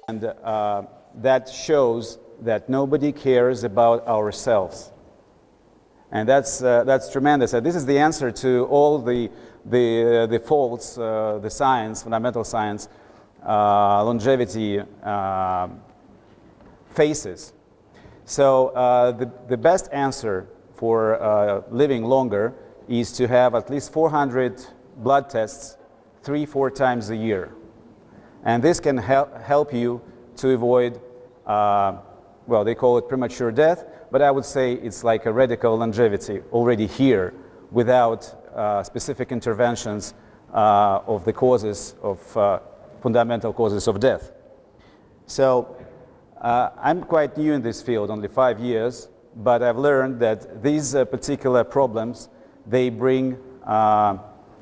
And that shows that nobody cares about ourselves. And that's tremendous. And this is the answer to all the faults, the science, fundamental science, longevity faces. So the best answer for living longer is to have at least 400 blood tests 3-4 times a year. And this can help you to avoid, well, they call it premature death, but I would say it's like a radical longevity already here without specific interventions of the causes of fundamental causes of death. So I'm quite new in this field, only 5 years, but I've learned that these particular problems, they bring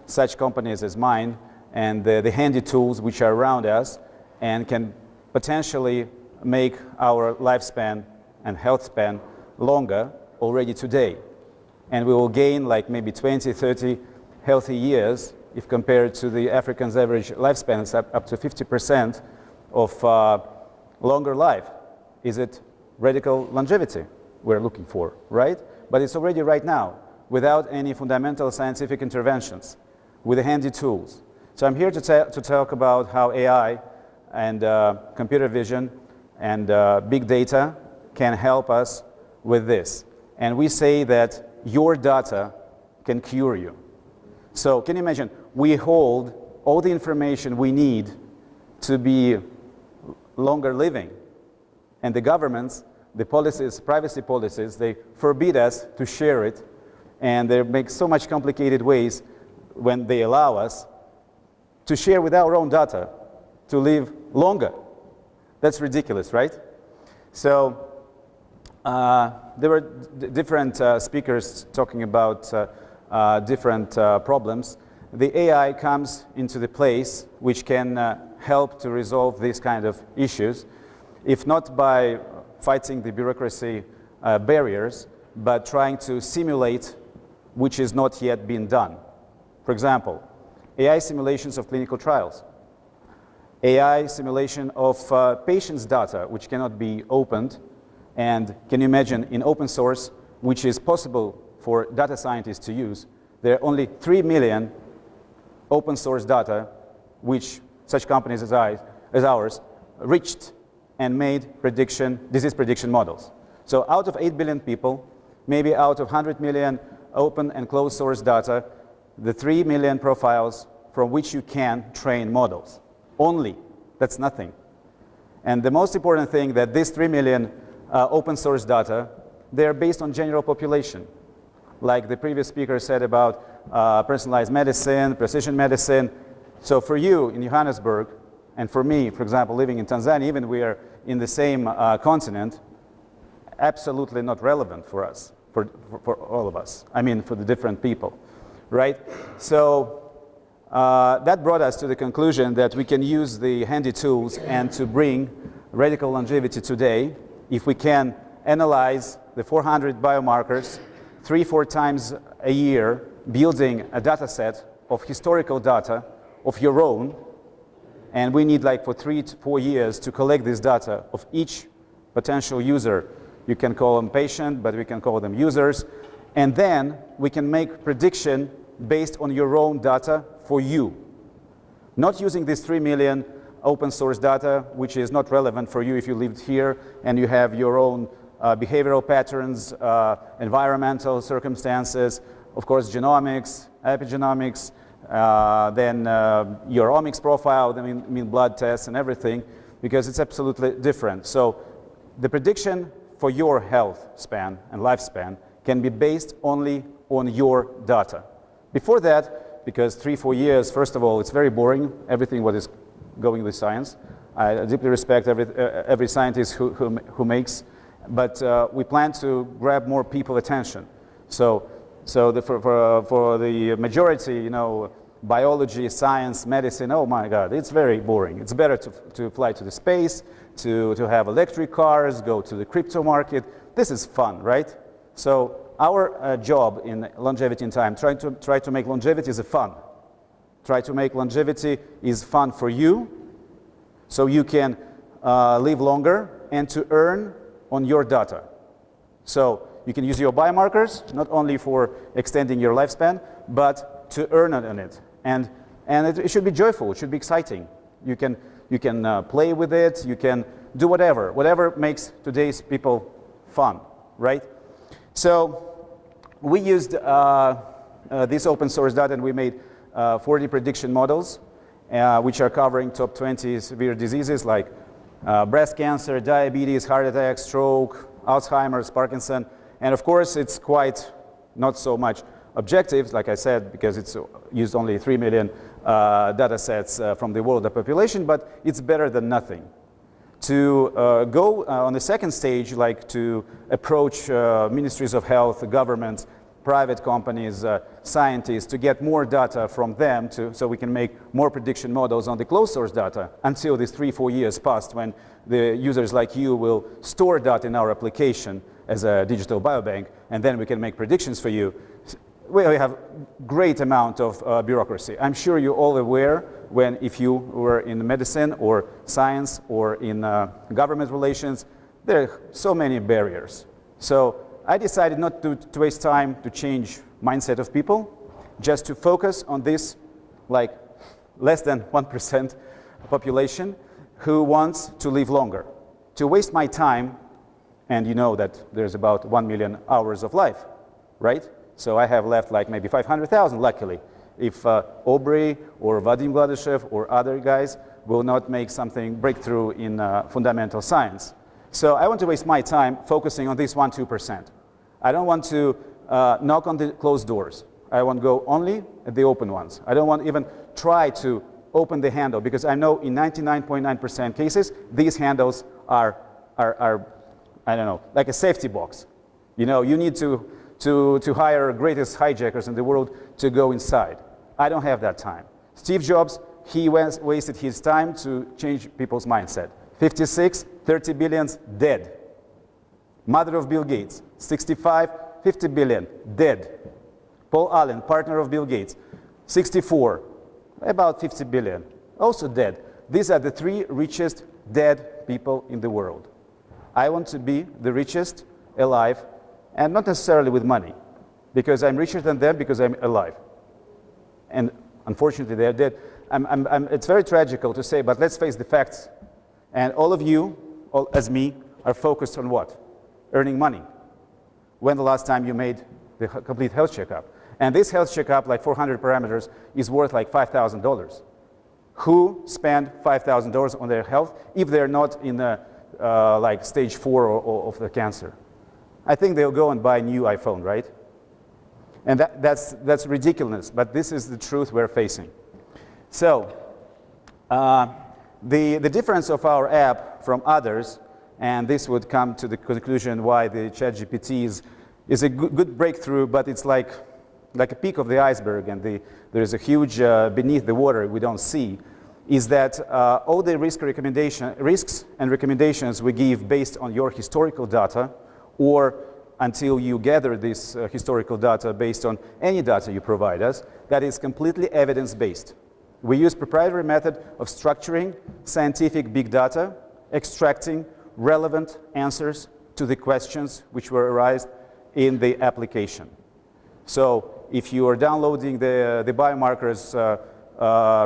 such companies as mine and the handy tools which are around us and can potentially make our lifespan and health span longer already today. And we will gain like maybe 20, 30 healthy years if compared to the African's average lifespan. It's up to 50% of longer life. Is it radical longevity we're looking for, right? But it's already right now without any fundamental scientific interventions with the handy tools. So I'm here to talk about how AI and computer vision and big data can help us with this. And we say that your data can cure you. So can you imagine, we hold all the information we need to be longer living. And the governments, the policies, privacy policies, they forbid us to share it. And they make so much complicated ways when they allow us to share with our own data to live longer. That's ridiculous, right? So there were different speakers talking about different problems. The AI comes into the place which can help to resolve these kind of issues, if not by fighting the bureaucracy barriers, but trying to simulate which is not yet been done. For example, AI simulations of clinical trials, AI simulation of patients' data, which cannot be opened, and can you imagine in open source, which is possible for data scientists to use, there are only 3 million open source data which such companies as ours reached and made disease prediction models. So out of 8 billion people, maybe out of 100 million open and closed source data, the 3 million profiles from which you can train models. Only. That's nothing. And the most important thing that these 3 million open source data, they're based on general population. Like the previous speaker said about personalized medicine, precision medicine. So for you in Johannesburg, and for me, for example, living in Tanzania, even we are in the same continent, absolutely not relevant for us, for all of us. I mean, for the different people, right? So that brought us to the conclusion that we can use the handy tools and to bring radical longevity today if we can analyze the 400 biomarkers 3-4 times a year, building a data set of historical data of your own. And we need like for 3 to 4 years to collect this data of each potential user. You can call them patient, but we can call them users. And then we can make prediction based on your own data for you. Not using this 3 million open source data, which is not relevant for you if you lived here and you have your own behavioral patterns, environmental circumstances, of course genomics, epigenomics, then your omics profile, I mean blood tests and everything, because it's absolutely different. So the prediction for your health span and lifespan can be based only on your data. Before that, because 3-4 years, first of all, it's very boring, everything what is going with science. I deeply respect every scientist who makes, but we plan to grab more people attention. So for the majority, you know, biology, science, medicine, oh my God, it's very boring. It's better to fly to the space, to have electric cars, go to the crypto market. This is fun, right? So our job in longevity in time, try to make longevity as a fun, try to make longevity is fun for you, so you can live longer and to earn on your data. So you can use your biomarkers not only for extending your lifespan, but to earn on it. And it should be joyful, it should be exciting. You can play with it, you can do whatever makes today's people fun, right? So we used this open source data, and we made 40 prediction models, which are covering top 20 severe diseases like breast cancer, diabetes, heart attack, stroke, Alzheimer's, Parkinson. And of course, it's quite not so much objective, like I said, because it's used only 3 million data sets from the world population, but it's better than nothing. To go on the second stage, like to approach ministries of health, governments, private companies, scientists, to get more data from them so we can make more prediction models on the closed source data until these 3-4 years passed, when the users like you will store data in our application as a digital biobank, and then we can make predictions for you. We have great amount of bureaucracy. I'm sure you're all aware if you were in medicine or science or in government relations, there are so many barriers. So I decided not to waste time to change mindset of people, just to focus on this, like less than 1% population who wants to live longer. To waste my time, and you know that there's about 1 million hours of life, right? So I have left like maybe 500,000, luckily, if Aubrey or Vadim Gladyshev or other guys will not make something breakthrough in fundamental science. So I want to waste my time focusing on this 1-2%. I don't want to knock on the closed doors. I want to go only at the open ones. I don't want even try to open the handle, because I know in 99.9% cases, these handles are, I don't know, like a safety box. You know, you need to hire greatest hijackers in the world to go inside. I don't have that time. Steve Jobs, he wasted his time to change people's mindset. 56, 30 billions, dead. Mother of Bill Gates, 65, 50 billion, dead. Paul Allen, partner of Bill Gates, 64, about 50 billion, also dead. These are the 3 richest dead people in the world. I want to be the richest alive, and not necessarily with money, because I'm richer than them because I'm alive. And unfortunately, they're dead. It's very tragical to say, but let's face the facts. And all of you, as me, are focused on what? Earning money. When the last time you made the complete health checkup? And this health checkup, like 400 parameters, is worth like $5,000. Who spend $5,000 on their health if they're not in like stage 4 of the cancer? I think they'll go and buy a new iPhone, right? And that's ridiculous, but this is the truth we're facing. So the difference of our app from others, and this would come to the conclusion why the ChatGPT is a good breakthrough, but it's like a peak of the iceberg, and there is a huge beneath the water we don't see, is that all the risks and recommendations we give based on your historical data, or until you gather this historical data based on any data you provide us, that is completely evidence-based. We use proprietary method of structuring scientific big data, extracting relevant answers to the questions which were arised in the application. So if you are downloading the biomarkers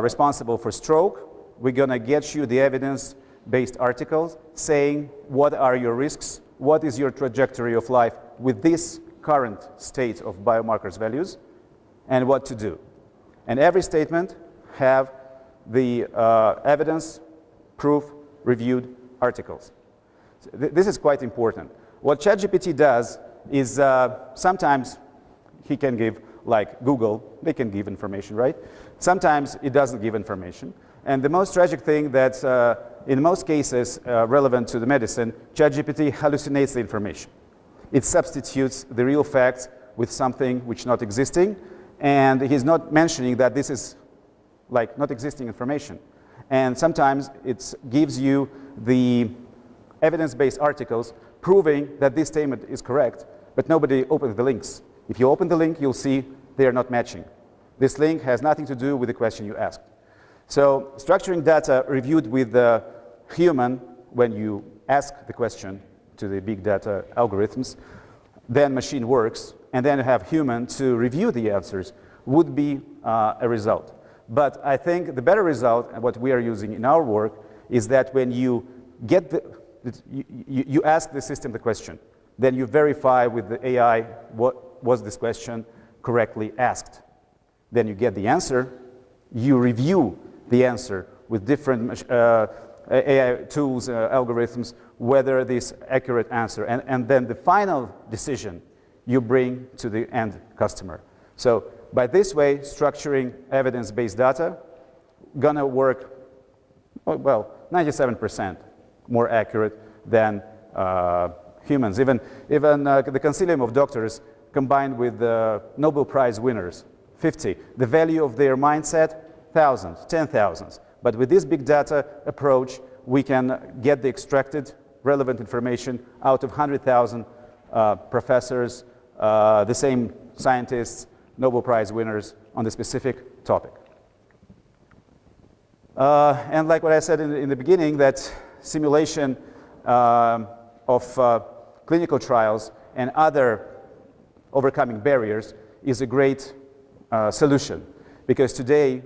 responsible for stroke, we're going to get you the evidence-based articles saying what are your risks, what is your trajectory of life with this current state of biomarkers values, and what to do. And every statement have the evidence, proof, reviewed articles. So this is quite important. What ChatGPT does is sometimes he can give, like Google, they can give information, right? Sometimes it doesn't give information. And the most tragic thing that in most cases relevant to the medicine, ChatGPT hallucinates the information. It substitutes the real facts with something which not existing, and he's not mentioning that this is like not existing information. And sometimes it gives you the evidence-based articles proving that this statement is correct, but nobody opens the links. If you open the link, you'll see they are not matching. This link has nothing to do with the question you asked. So structuring data reviewed with the human when you ask the question to the big data algorithms, then machine works, and then you have human to review the answers would be a result. But I think the better result, and what we are using in our work, is that when you get you ask the system the question, then you verify with the AI what was this question correctly asked. Then you get the answer, you review the answer with different AI tools, algorithms, whether this accurate answer, and then the final decision you bring to the end customer. So by this way, structuring evidence-based data gonna work, well, 97% more accurate than humans. Even the Concilium of Doctors combined with the Nobel Prize winners, 50. The value of their mindset, thousands, 10,000s. But with this big data approach, we can get the extracted relevant information out of 100,000 professors, the same scientists, Nobel Prize winners on the specific topic. And like what I said in the beginning, that simulation of clinical trials and other overcoming barriers is a great solution. Because today,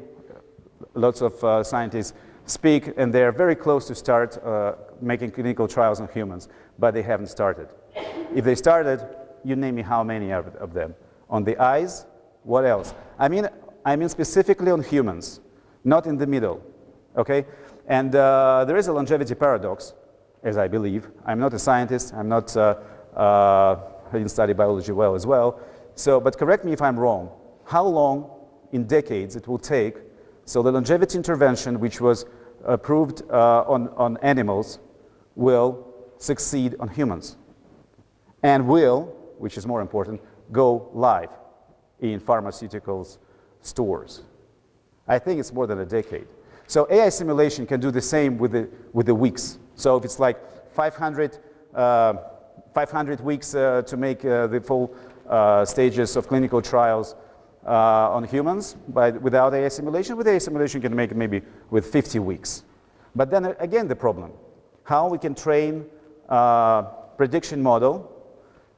lots of scientists speak and they're very close to start making clinical trials on humans, but they haven't started. If they started, you name me how many of them. On the eyes, what else? I mean specifically on humans, not in the middle, okay? And there is a longevity paradox, as I believe. I'm not a scientist, I didn't study biology well as well. So, but correct me if I'm wrong. How long in decades it will take so the longevity intervention, which was approved on animals, will succeed on humans and will, which is more important, go live in pharmaceuticals stores. I think it's more than a decade. So AI simulation can do the same with the weeks. So if it's like 500 weeks to make the full stages of clinical trials on humans, without AI simulation, with AI simulation you can make it maybe with 50 weeks. But then again the problem, how we can train a prediction model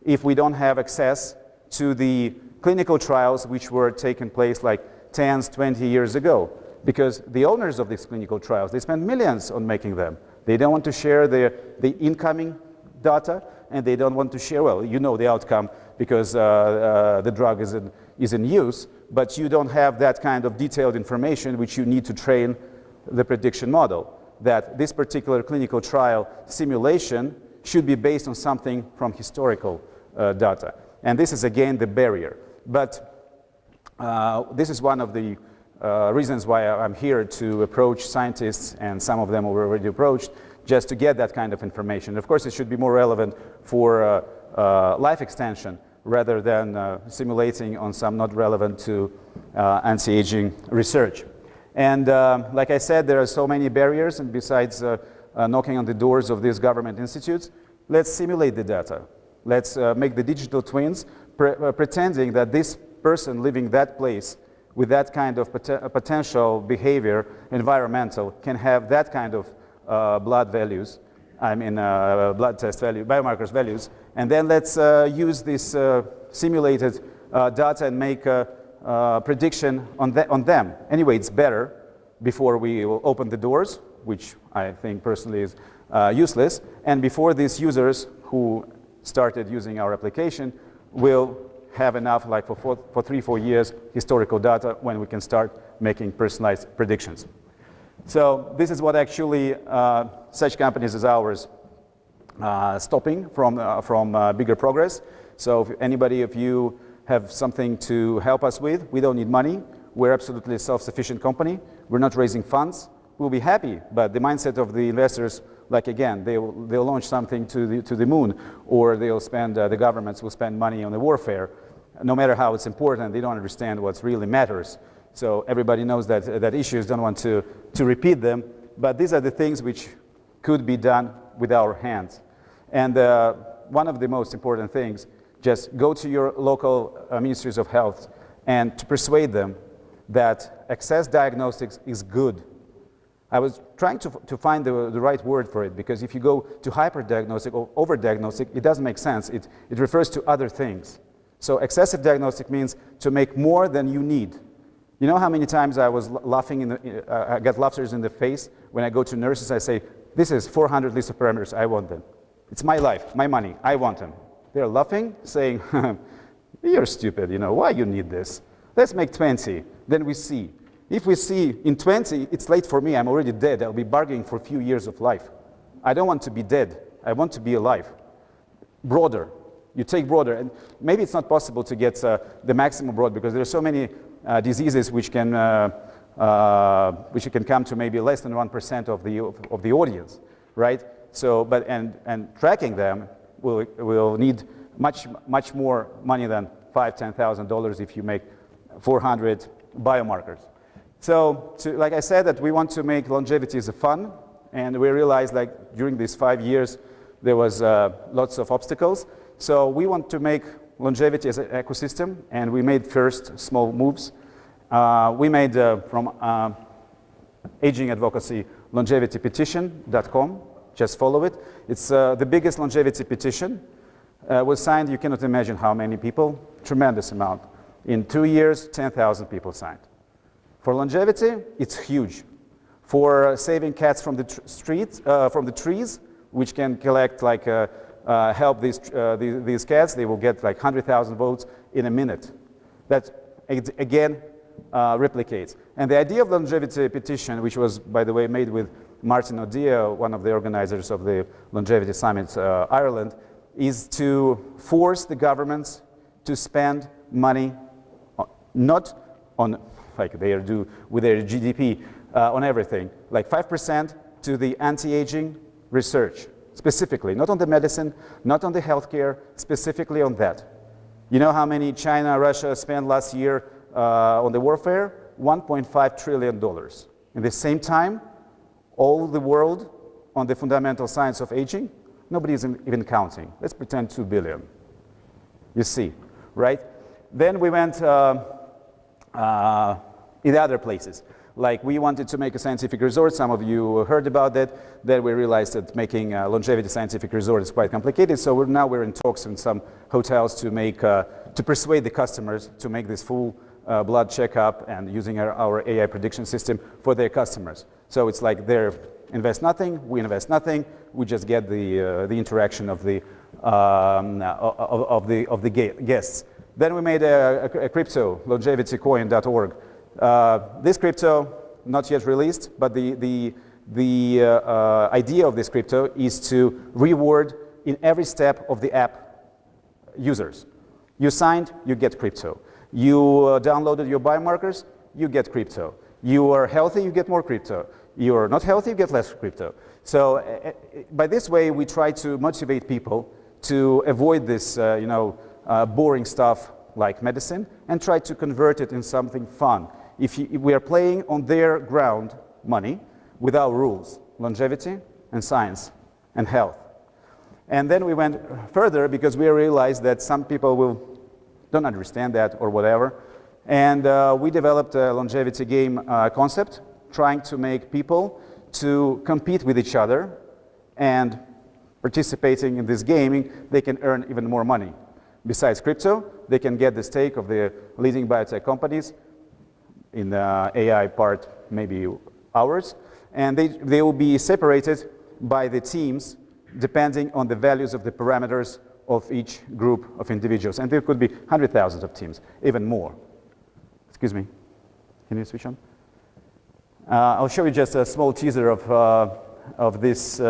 if we don't have access to the clinical trials which were taking place like 10, 20 years ago. Because the owners of these clinical trials, they spend millions on making them. They don't want to share the incoming data, and they don't want to share, well, you know the outcome because the drug is in use, but you don't have that kind of detailed information which you need to train the prediction model. That this particular clinical trial simulation should be based on something from historical data. And this is again the barrier. But this is one of the reasons why I'm here to approach scientists, and some of them were already approached, just to get that kind of information. Of course, it should be more relevant for life extension rather than simulating on some not relevant to anti-aging research. And like I said, there are so many barriers, and besides knocking on the doors of these government institutes, let's simulate the data. Let's make the digital twins pretending that this person living that place with that kind of potential behavior, environmental, can have that kind of blood values, blood test value, biomarkers values, and then let's use this simulated data and make a prediction on them. Anyway, it's better before we will open the doors, which I think personally is useless, and before these users who started using our application will have enough, like for 3-4 years, historical data when we can start making personalized predictions. So this is what actually such companies as ours stopping from bigger progress. So if anybody of you have something to help us with, we don't need money. We're absolutely a self-sufficient company. We're not raising funds. We'll be happy, but the mindset of the investors, like again, they'll launch something to the moon, or they'll spend, the governments will spend money on the warfare. No matter how it's important, they don't understand what really matters. So everybody knows that issues, don't want to repeat them, but these are the things which could be done with our hands. And one of the most important things, just go to your local ministries of health and to persuade them that access diagnostics is good. I was trying to find the right word for it, because if you go to hyper-diagnostic or over-diagnostic, it doesn't make sense. It refers to other things. So excessive diagnostic means to make more than you need. You know how many times I was laughing, I get laughters in the face when I go to nurses, I say, this is 400 list of parameters, I want them. It's my life, my money, I want them. They're laughing, saying, you're stupid, why you need this? Let's make 20, then we see. If we see in 20, it's late for me, I'm already dead, I'll be bargaining for a few years of life. I don't want to be dead, I want to be alive. Broader, you take broader, and maybe it's not possible to get the maximum broad, because there are so many diseases which can come to maybe less than 1% of the audience, right? So, and tracking them will need much more money than $5,000-$10,000 if you make 400 biomarkers. So, like I said, that we want to make longevity as a fun, and we realized, like, during these 5 years, there was lots of obstacles. So we want to make longevity as an ecosystem, and we made first small moves. We made from aging advocacy longevitypetition.com. Just follow it. It's the biggest longevity petition. Was signed, you cannot imagine how many people, tremendous amount. In 2 years, 10,000 people signed. For longevity, it's huge. For saving cats from the streets, from the trees, which can collect, like, help these cats, they will get like 100,000 votes in a minute. That, again, replicates. And the idea of longevity petition, which was, by the way, made with Martin O'Dea, one of the organizers of the Longevity Summit Ireland, is to force the governments to spend money not on, like they do with their GDP, on everything, like 5% to the anti-aging research, specifically, not on the medicine, not on the healthcare, specifically on that. You know how many China, Russia spent last year on the warfare? $1.5 trillion. In the same time, all the world on the fundamental science of aging, nobody is even counting. Let's pretend 2 billion. You see, right? Then we went in other places. Like, we wanted to make a scientific resort. Some of you heard about that. Then we realized that making a longevity scientific resort is quite complicated. So now we're in talks in some hotels to make, to persuade the customers to make this full blood checkup and using our AI prediction system for their customers. So it's like they invest nothing, we invest nothing. We just get the interaction of the guests. Then we made a crypto, longevitycoin.org. This crypto, not yet released, but the idea of this crypto is to reward in every step of the app users. You signed, you get crypto. You downloaded your biomarkers, you get crypto. You are healthy, you get more crypto. You are not healthy, you get less crypto. So by this way, we try to motivate people to avoid this, boring stuff like medicine, and try to convert it in something fun. If we are playing on their ground money without rules, longevity and science and health. And then we went further because we realized that some people don't understand that or whatever. And we developed a longevity game concept, trying to make people to compete with each other, and participating in this gaming, they can earn even more money. Besides crypto, they can get the stake of the leading biotech companies, in the AI part, maybe ours, and they will be separated by the teams depending on the values of the parameters of each group of individuals. And there could be 100,000 of teams, even more. Excuse me, can you switch on? I'll show you just a small teaser of this.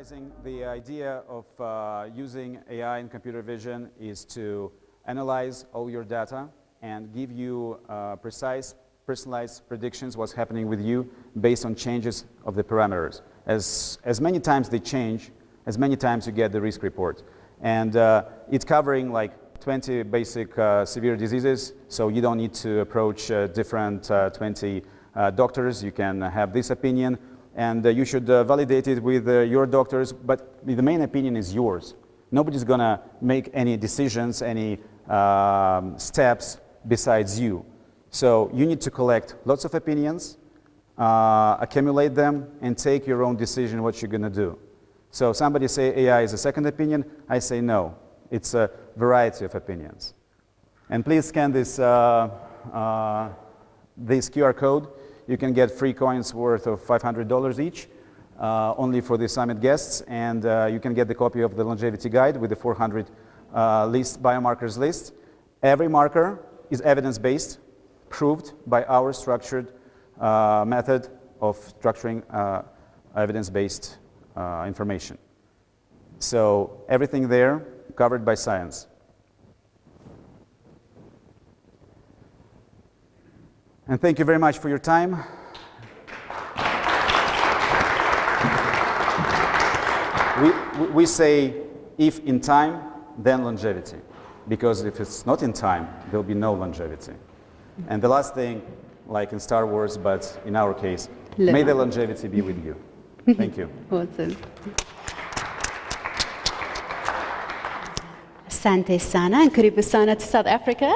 summarizing, the idea of using AI and computer vision is to analyze all your data and give you precise, personalized predictions what's happening with you based on changes of the parameters. As many times they change, as many times you get the risk report. And it's covering like 20 basic severe diseases, so you don't need to approach different 20 doctors. You can have this opinion, and you should validate it with your doctors, but the main opinion is yours. Nobody's gonna make any decisions, any steps besides you. So you need to collect lots of opinions, accumulate them, and take your own decision what you're gonna do. So somebody say AI is a second opinion, I say no. It's a variety of opinions. And please scan this QR code. You can get free coins worth of $500 each, only for the summit guests, and you can get the copy of the longevity guide with the 400 biomarkers list. Every marker is evidence-based, proved by our structured method of structuring evidence-based information. So everything there covered by science. And thank you very much for your time. We say, if in time, then longevity. Because if it's not in time, there'll be no longevity. And the last thing, like in Star Wars, but in our case, may the longevity be with you. Thank you. Awesome. Asante sana and karibu sana to South Africa.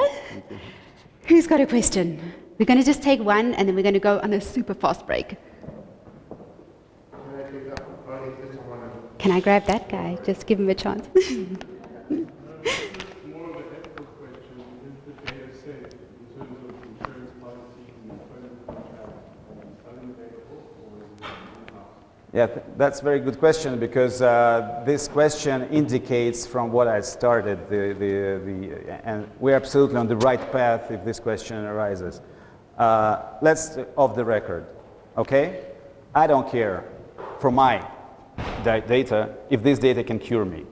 Who's got a question? We're going to just take one and then we're going to go on a super fast break. Can I grab that guy? Just give him a chance. More of a ethical question. Is the data safe in terms of insurance policies and employment contracts unavailable, or is it in-house? Yeah, that's a very good question, because this question indicates from what I started, and we're absolutely on the right path if this question arises. Let's off the record, okay? I don't care for my data if this data can cure me.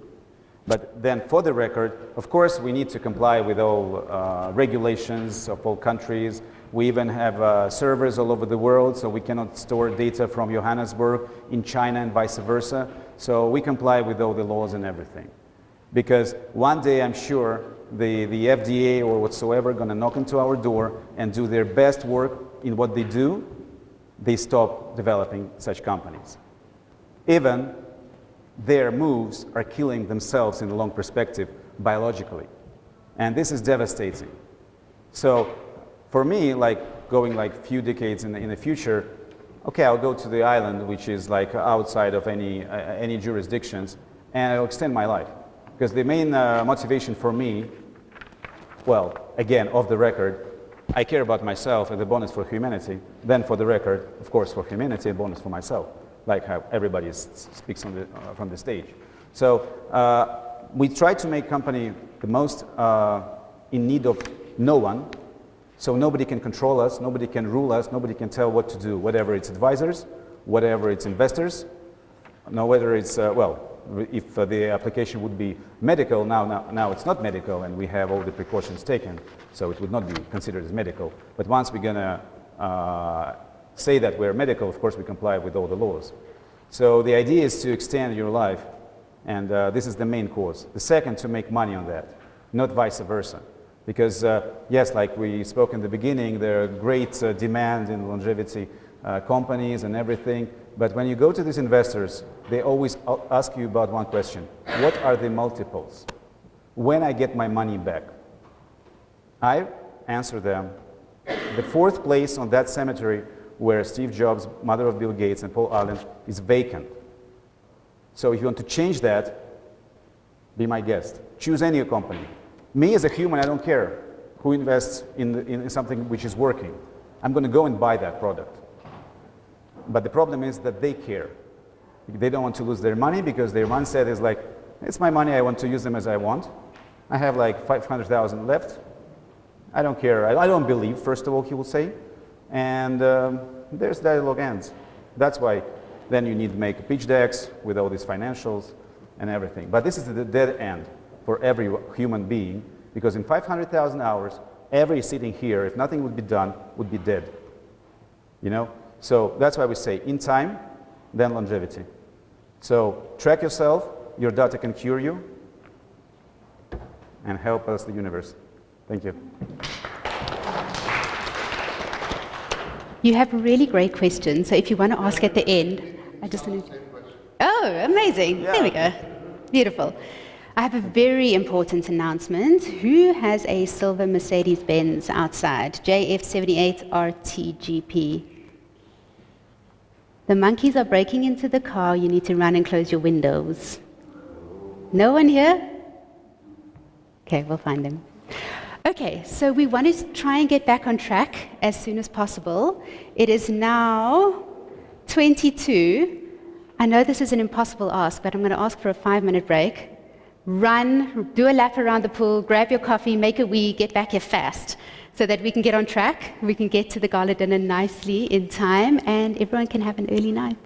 But then for the record, of course, we need to comply with all regulations of all countries. We even have servers all over the world, so we cannot store data from Johannesburg in China and vice versa. So we comply with all the laws and everything. Because one day, I'm sure, the FDA or whatsoever going to knock into our door and do their best work in what they do, they stop developing such companies. Even their moves are killing themselves in the long perspective biologically. And this is devastating. So for me, like going like few decades in the future, okay, I'll go to the island, which is like outside of any jurisdictions, and I'll extend my life. Because the main motivation for me, well, again, off the record, I care about myself and the bonus for humanity. Then for the record, of course, for humanity, a bonus for myself, like how everybody speaks from the stage. So we try to make company the most in need of no one, so nobody can control us, nobody can rule us, nobody can tell what to do, whatever it's advisors, whatever it's investors, no, whether it's, well, if the application would be medical, now it's not medical, and we have all the precautions taken, so it would not be considered as medical. But once we're going to say that we're medical, of course we comply with all the laws. So the idea is to extend your life, and this is the main cause. The second, to make money on that, not vice versa. Because yes, like we spoke in the beginning, there are great demand in longevity companies and everything. But when you go to these investors, they always ask you about one question. What are the multiples? When I get my money back? I answer them. The fourth place on that cemetery where Steve Jobs, mother of Bill Gates, and Paul Allen is vacant. So if you want to change that, be my guest. Choose any company. Me as a human, I don't care who invests in something which is working. I'm going to go and buy that product. But the problem is that they care. They don't want to lose their money because their mindset is like, it's my money, I want to use them as I want. I have like 500,000 left. I don't care. I don't believe, first of all, he will say. And there's dialogue ends. That's why then you need to make pitch decks with all these financials and everything. But this is the dead end for every human being, because in 500,000 hours, every sitting here, if nothing would be done, would be dead. You know? So that's why we say in time, then longevity. So track yourself, your data can cure you, and help us, the universe. Thank you. You have really great questions, so if you want to ask at the end, I just want to... Oh, amazing. There we go. Beautiful. I have a very important announcement. Who has a silver Mercedes-Benz outside? JF78 RTGP. The monkeys are breaking into the car. You need to run and close your windows. No one here? Okay, we'll find them. Okay, so we want to try and get back on track as soon as possible. It is now 22. I know this is an impossible ask, but I'm going to ask for a 5-minute break. Run, do a lap around the pool, grab your coffee, make a wee, get back here fast so that we can get on track, we can get to the gala dinner nicely in time, and everyone can have an early night.